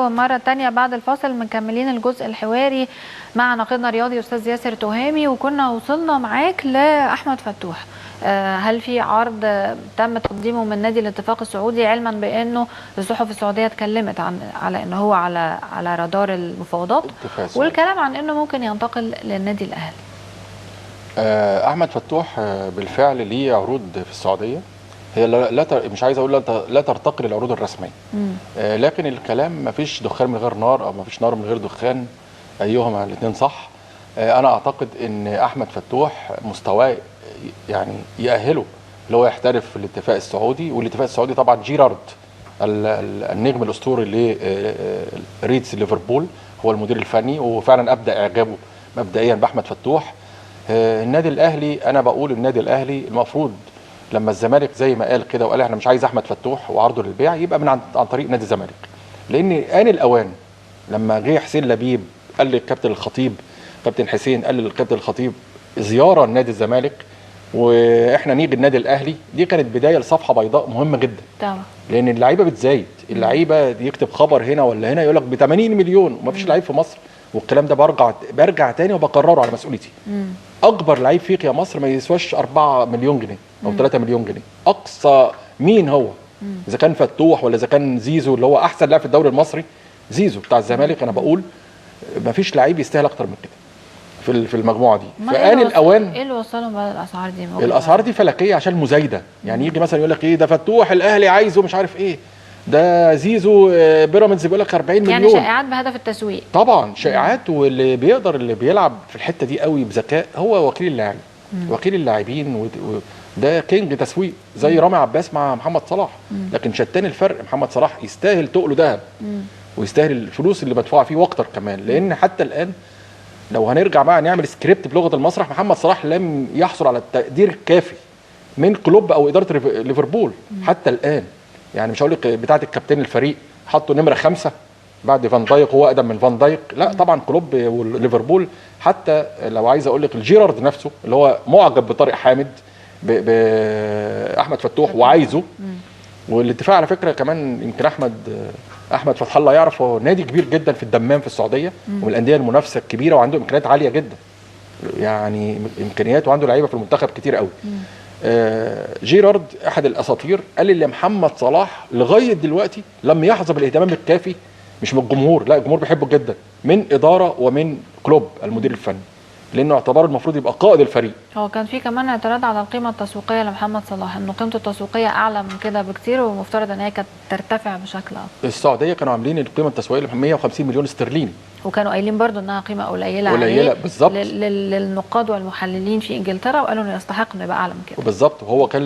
مرة تانية بعد الفاصل مكملين الجزء الحواري مع ناقدنا الرياضي أستاذ ياسر تهامي، وكنا وصلنا معاك لأحمد فتوح. هل في عرض تم تقديمه من نادي الاتفاق السعودي، علما بأنه الصحف السعودية اتكلمت على أنه هو على رادار المفاوضات، والكلام عن أنه ممكن ينتقل للنادي الأهلي؟ أحمد فتوح بالفعل ليه عروض في السعودية، هي مش عايز اقول لا ترتقي للعروض الرسميه، لكن الكلام ما فيش دخان من غير نار او ما فيش نار من غير دخان، ايهما الاثنين صح. انا اعتقد ان احمد فتوح مستواه يعني يأهله اللي هو يحترف في الاتفاق السعودي، والاتفاق السعودي طبعا جيرارد النجم الاسطوري لريدز ليفربول هو المدير الفني، وفعلا ابدا اعجابه مبدئيا باحمد فتوح. النادي الاهلي، انا بقول النادي الاهلي المفروض لما الزمالك زي ما قال كده وقال احنا مش عايز احمد فتوح وعرضه للبيع، يبقى من عن طريق نادي الزمالك، لان آن الاوان. لما جه حسين لبيب قال للكابتن الخطيب، كابتن حسين قال للكابتن الخطيب زياره لنادي الزمالك واحنا نيجي النادي الاهلي، دي كانت بدايه لصفحه بيضاء مهمه جدا طبعا، لان اللعيبه بتزايد، اللعيبه يكتب خبر هنا ولا هنا يقول لك ب 80 مليون ومفيش لعيب في مصر، والكلام ده برجع تاني وبكرره على مسؤوليتي. اكبر لعيب فيك يا مصر ما يسواش 4 مليون جنيه او 3 مليون جنيه اقصى. مين هو؟ اذا كان فتوح ولا اذا كان زيزو اللي هو احسن لاعب في الدوري المصري، زيزو بتاع الزمالك، انا بقول ما فيش لعيب يستاهل اكتر من كده في المجموعه دي. فآن الاوان. ايه اللي وصلهم بقى الاسعار دي؟ الاسعار دي فلكيه عشان مزايده، يعني يجي مثلا يقول لك ايه ده فتوح الاهلي عايزه مش عارف ايه، ده زيزو بيراميدز بيقول لك 40 مليون، يعني شائعات بهدف التسويق طبعا، شائعات. واللي بيقدر اللي بيلعب في الحته دي قوي بذكاء هو وكيل اللاعب، وكيل اللاعبين، ده كينج تسويق زي رامي عباس مع محمد صلاح. لكن شتان الفرق، محمد صلاح يستاهل تقله ذهب ويستاهل الفلوس اللي مدفوعه فيه واكتر كمان، لان حتى الان لو هنرجع بقى نعمل سكريبت بلغه المسرح، محمد صلاح لم يحصل على التقدير الكافي من كلوب او اداره ليفربول حتى الان. يعني مش هقول لك بتاعه الكابتن الفريق حطوا نمره 5 بعد فان دايك، هو اقدم من فان دايك، لا طبعا كلوب وليفربول. حتى لو عايز اقول لك الجيرارد نفسه اللي هو معجب بطارق حامد باحمد فتوح وعايزه. والاتفاق على فكره كمان، يمكن احمد فتح الله يعرف، هو نادي كبير جدا في الدمام في السعوديه ومن الانديه المنافسه الكبيره، وعنده امكانيات عاليه جدا، يعني امكانيات، وعنده لعيبه في المنتخب كتير قوي. جيرارد احد الاساطير قال لي محمد صلاح لغايه دلوقتي لم يحظى بالاهتمام الكافي، مش من الجمهور، لا الجمهور بيحبه جدا، من اداره ومن كلوب المدير الفني، لانه اعتبره المفروض يبقى قائد الفريق. هو كان في كمان اعتراض على القيمه التسويقيه لمحمد صلاح، انه قيمته التسويقيه اعلى من كده بكتير، ومفترض ان هي كانت ترتفع بشكل اكبر. السعوديه كانوا عاملين القيمه التسويقيه ل 150 مليون استرليني، وكانوا قايلين برضو انها قيمه قليله بالظبط للنقاد والمحللين في انجلترا، وقالوا انه يستحق انه يبقى اعلى من كده بالظبط. وهو كان